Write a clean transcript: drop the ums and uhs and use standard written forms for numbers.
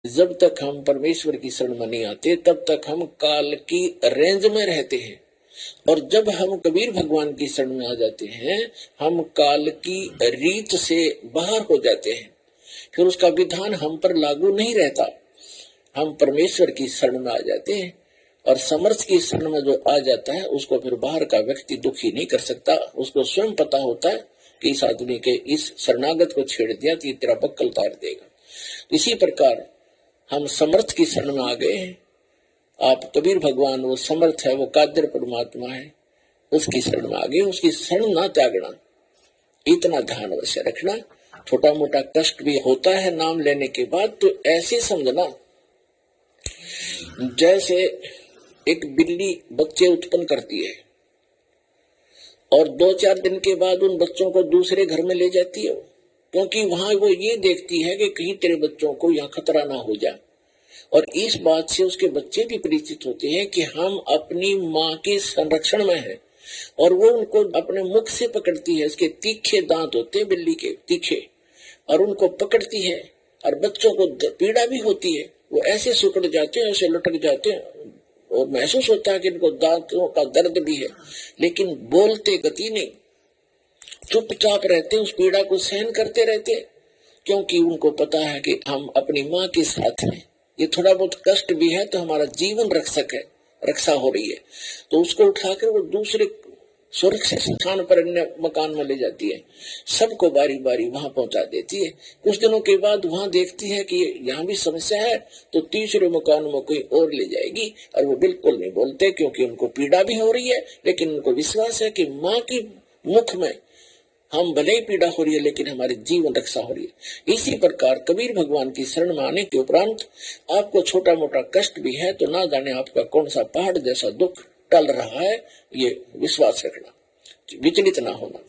जब तक हम परमेश्वर की शरण में नहीं आते तब तक हम काल की रेंज में रहते हैं, और जब हम कबीर भगवान की शरण में आ जाते हैं हम काल की रीत से बाहर हो जाते हैं। फिर उसका विधान हम पर लागू नहीं रहता, हम परमेश्वर की शरण में आ जाते हैं। और समर्थ की शरण में जो आ जाता है उसको फिर बाहर का व्यक्ति दुखी नहीं कर सकता। उसको स्वयं पता होता है कि इस आदमी के इस शरणागत को छेड़ दिया तो ये तेरा बक्कल उतार देगा। इसी प्रकार हम समर्थ की शरण में आ गए हैं। आप कबीर भगवान वो समर्थ है, वो कादर परमात्मा है, उसकी शरण में आ गए। उसकी शरण ना त्यागना, इतना ध्यान अवश्य रखना। छोटा मोटा कष्ट भी होता है नाम लेने के बाद, तो ऐसे समझना जैसे एक बिल्ली बच्चे उत्पन्न करती है और 2-4 दिन के बाद उन बच्चों को दूसरे घर में ले जाती है, क्योंकि वहां वो ये देखती है कि कहीं तेरे बच्चों को यहाँ खतरा ना हो जाए। और इस बात से उसके बच्चे भी परिचित होते हैं कि हम अपनी माँ के संरक्षण में हैं, और वो उनको अपने मुख से पकड़ती है। उसके तीखे दांत होते हैं बिल्ली के, तीखे, और उनको पकड़ती है। और बच्चों को पीड़ा भी होती है, वो ऐसे सुकड़ जाते हैं, ऐसे लटक जाते हैं, और महसूस होता है कि इनको दांतों का दर्द भी है, लेकिन बोलते गति नहीं, चुपचाप रहते, उस पीड़ा को सहन करते रहते, क्योंकि उनको पता है कि हम अपनी माँ के साथ हैं। ये थोड़ा बहुत कष्ट भी है तो हमारा जीवन रक्षक है, रक्षा हो रही है। तो उसको उठाकर वो दूसरे सुरक्षित स्थान पर अन्य मकान में ले जाती है, सबको बारी बारी वहां पहुंचा देती है। कुछ दिनों के बाद वहां देखती है कि यहाँ भी समस्या है, तो तीसरे मकान में कोई और ले जाएगी। और वो बिल्कुल नहीं बोलते, क्योंकि उनको पीड़ा भी हो रही है, लेकिन उनको विश्वास है कि माँ की मुख में हम भले ही पीड़ा हो रही है लेकिन हमारी जीवन रक्षा हो रही है। इसी प्रकार कबीर भगवान की शरण में आने के उपरांत आपको छोटा मोटा कष्ट भी है तो ना जाने आपका कौन सा पहाड़ जैसा दुख टल रहा है, ये विश्वास रखना, विचलित ना होना।